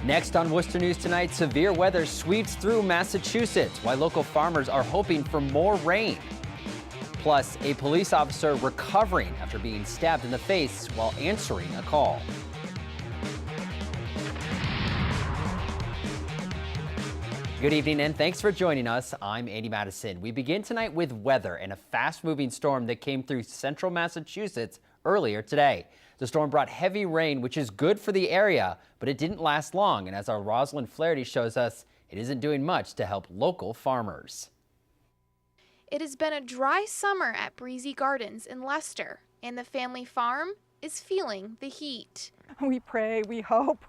Next on Worcester News Tonight, severe weather sweeps through Massachusetts, why local farmers are hoping for more rain. Plus, a police officer recovering after being stabbed in the face while answering a call. Good evening and thanks for joining us. I'm Andy Madison. We begin tonight with weather and a fast-moving storm that came through central Massachusetts earlier today. The storm brought heavy rain, which is good for the area, but it didn't last long. And as our Rosalind Flaherty shows us, it isn't doing much to help local farmers. It has been a dry summer at Breezy Gardens in Leicester, and the family farm is feeling the heat. We pray, we hope.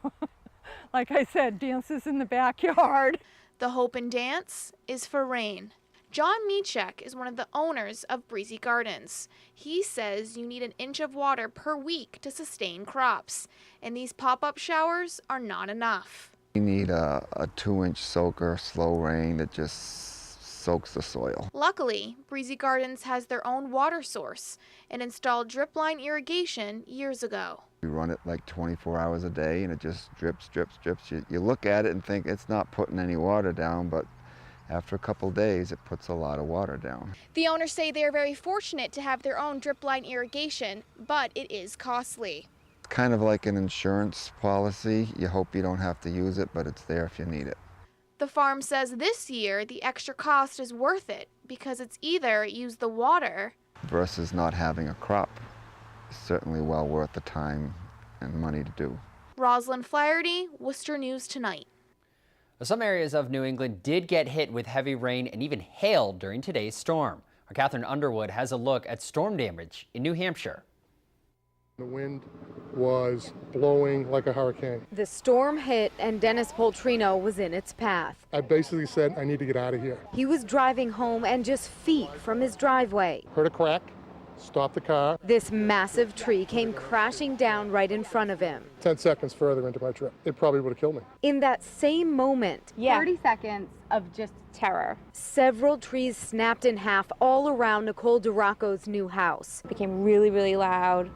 Like I said, dances in the backyard. The hope and dance is for rain. John Michek is one of the owners of Breezy Gardens. He says you need an inch of water per week to sustain crops, and these pop-up showers are not enough. You need a 2-inch soaker, slow rain that just soaks the soil. Luckily, Breezy Gardens has their own water source and installed drip line irrigation years ago. We run it like 24 hours a day and it just drips, drips, drips. You look at it and think it's not putting any water down, but after a couple days, it puts a lot of water down. The owners say they are very fortunate to have their own drip line irrigation, but it is costly. It's kind of like an insurance policy. You hope you don't have to use it, but it's there if you need it. The farm says this year the extra cost is worth it because it's either use the water versus not having a crop. It's certainly well worth the time and money to do. Rosalind Flaherty, Worcester News Tonight. Some areas of New England did get hit with heavy rain and even hail during today's storm. Our Catherine Underwood has a look at storm damage in New Hampshire. The wind was blowing like a hurricane. The storm hit and Dennis Poltrino was in its path. I basically said, I need to get out of here. He was driving home and just feet from his driveway. Heard a crack, stopped the car. This massive tree came crashing down right in front of him. 10 seconds further into my trip, it probably would have killed me. In that same moment, 30 seconds of just terror. Several trees snapped in half all around Nicole DeRocco's new house. It became really, really loud,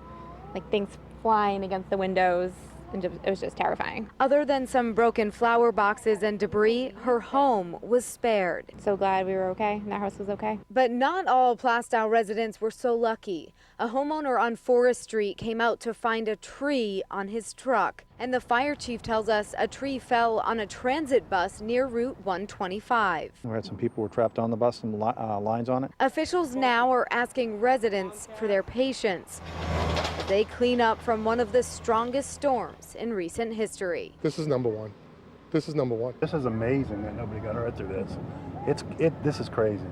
like things flying against the windows. And it was just terrifying. Other than some broken flower boxes and debris, her home was spared. So glad we were okay and our house was okay. But not all Plaistow residents were so lucky. A homeowner on Forest Street came out to find a tree on his truck. And the fire chief tells us a tree fell on a transit bus near Route 125. We had some people who were trapped on the bus and lines on it. Officials now are asking residents for their patience. They clean up from one of the strongest storms in recent history. This is number one. This is number one. This is amazing that nobody got hurt through this. This is crazy.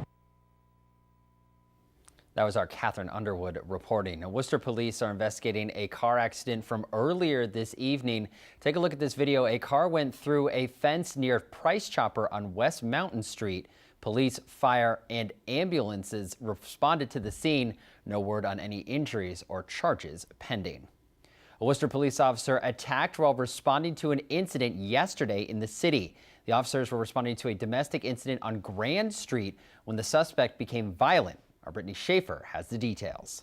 That was our Catherine Underwood reporting. Now, Worcester police are investigating a car accident from earlier this evening. Take a look at this video. A car went through a fence near Price Chopper on West Mountain Street. Police, fire, and ambulances responded to the scene. No word on any injuries or charges pending. A Worcester police officer attacked while responding to an incident yesterday in the city. The officers were responding to a domestic incident on Grand Street when the suspect became violent. Our Brittany Schaefer has the details.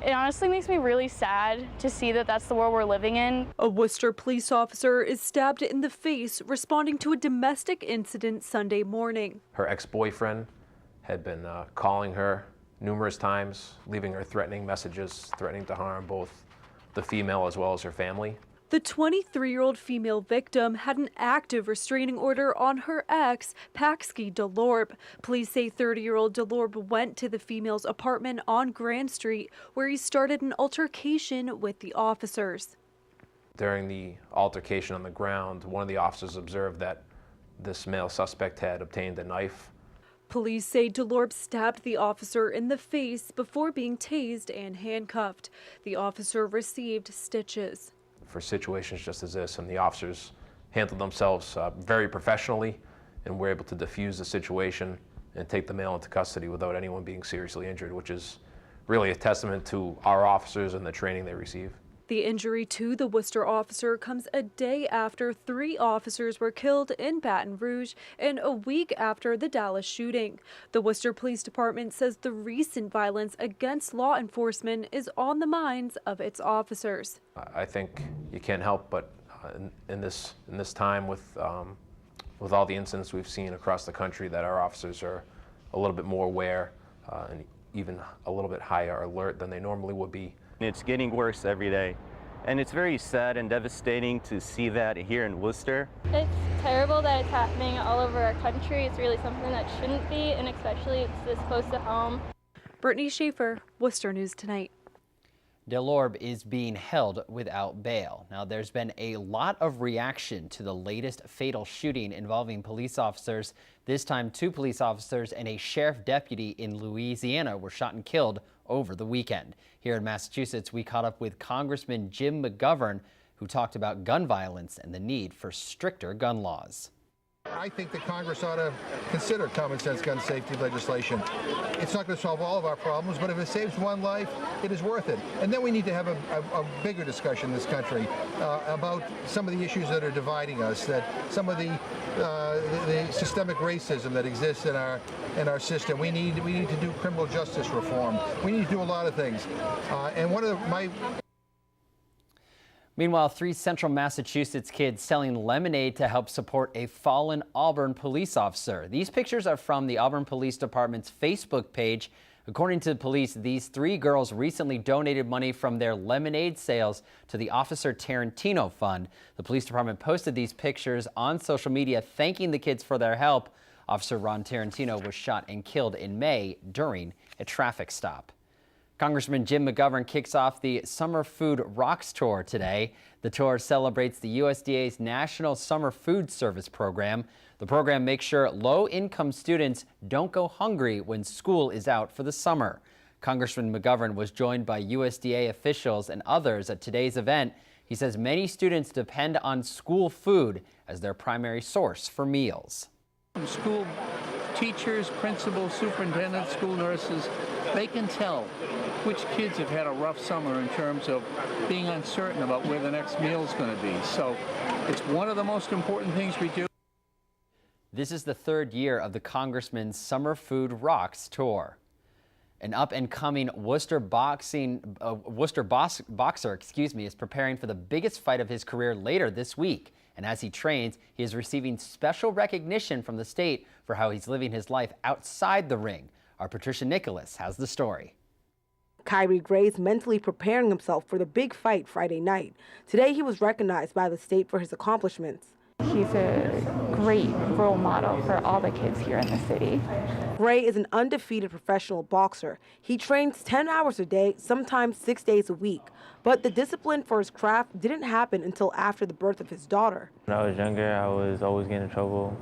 It honestly makes me really sad to see that that's the world we're living in. A Worcester police officer is stabbed in the face responding to a domestic incident Sunday morning. Her ex-boyfriend had been calling her numerous times, leaving her threatening messages, threatening to harm both the female as well as her family. The 23-year-old female victim had an active restraining order on her ex, Paxki DeLorbe. Police say 30-year-old DeLorbe went to the female's apartment on Grand Street, where he started an altercation with the officers. During the altercation on the ground, one of the officers observed that this male suspect had obtained a knife. Police say DeLorbe stabbed the officer in the face before being tased and handcuffed. The officer received stitches. For situations just as this, and the officers handled themselves very professionally and were able to defuse the situation and take the male into custody without anyone being seriously injured, which is really a testament to our officers and the training they receive. The injury to the Worcester officer comes a day after 3 officers were killed in Baton Rouge and a week after the Dallas shooting. The Worcester Police Department says the recent violence against law enforcement is on the minds of its officers. I think you can't help but in this time with all the incidents we've seen across the country, that our officers are a little bit more aware and even a little bit higher alert than they normally would be. It's getting worse every day, and it's very sad and devastating to see that here in Worcester. It's terrible that it's happening all over our country. It's really something that shouldn't be, and especially it's this close to home. Brittany Schaefer, Worcester News Tonight. DeLorbe is being held without bail. Now, there's been a lot of reaction to the latest fatal shooting involving police officers. This time, 2 police officers and a sheriff deputy in Louisiana were shot and killed over the weekend. Here in Massachusetts, we caught up with Congressman Jim McGovern, who talked about gun violence and the need for stricter gun laws. I think that Congress ought to consider common sense gun safety legislation. It's not going to solve all of our problems, but if it saves one life, it is worth it. And then we need to have a bigger discussion in this country about some of the issues that are dividing us, that some of the systemic racism that exists in our system. We need to do criminal justice reform. We need to do a lot of things. And one of my Meanwhile, 3 central Massachusetts kids selling lemonade to help support a fallen Auburn police officer. These pictures are from the Auburn Police Department's Facebook page. According to the police, these 3 girls recently donated money from their lemonade sales to the Officer Tarantino Fund. The police department posted these pictures on social media, thanking the kids for their help. Officer Ron Tarantino was shot and killed in May during a traffic stop. Congressman Jim McGovern kicks off the Summer Food Rocks Tour today. The tour celebrates the USDA's National Summer Food Service program. The program makes sure low-income students don't go hungry when school is out for the summer. Congressman McGovern was joined by USDA officials and others at today's event. He says many students depend on school food as their primary source for meals. School teachers, principals, superintendents, school nurses, they can tell which kids have had a rough summer in terms of being uncertain about where the next meal is going to be. So it's one of the most important things we do. This is the 3rd year of the Congressman's Summer Food Rocks Tour. An up-and-coming Worcester Boxer, is preparing for the biggest fight of his career later this week. And as he trains, he is receiving special recognition from the state for how he's living his life outside the ring. Our Patricia Nicholas has the story. Kyrie Gray's mentally preparing himself for the big fight Friday night. Today he was recognized by the state for his accomplishments. He's a great role model for all the kids here in the city. Gray is an undefeated professional boxer. He trains 10 hours a day, sometimes 6 days a week. But the discipline for his craft didn't happen until after the birth of his daughter. When I was younger, I was always getting in trouble,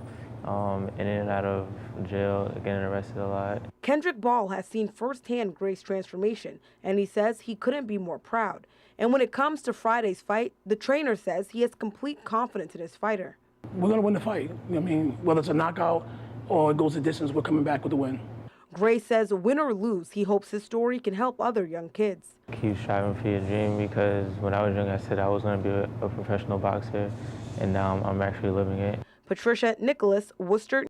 in and out of jail, getting arrested a lot. Kendrick Ball has seen firsthand Gray's transformation, and he says he couldn't be more proud. And when it comes to Friday's fight, the trainer says he has complete confidence in his fighter. We're going to win the fight. I mean, whether it's a knockout or it goes the distance, we're coming back with a win. Gray says win or lose, he hopes his story can help other young kids. Keep striving for your dream, because when I was young, I said I was going to be a professional boxer, and now I'm actually living it. Patricia Nicholas, Worcester.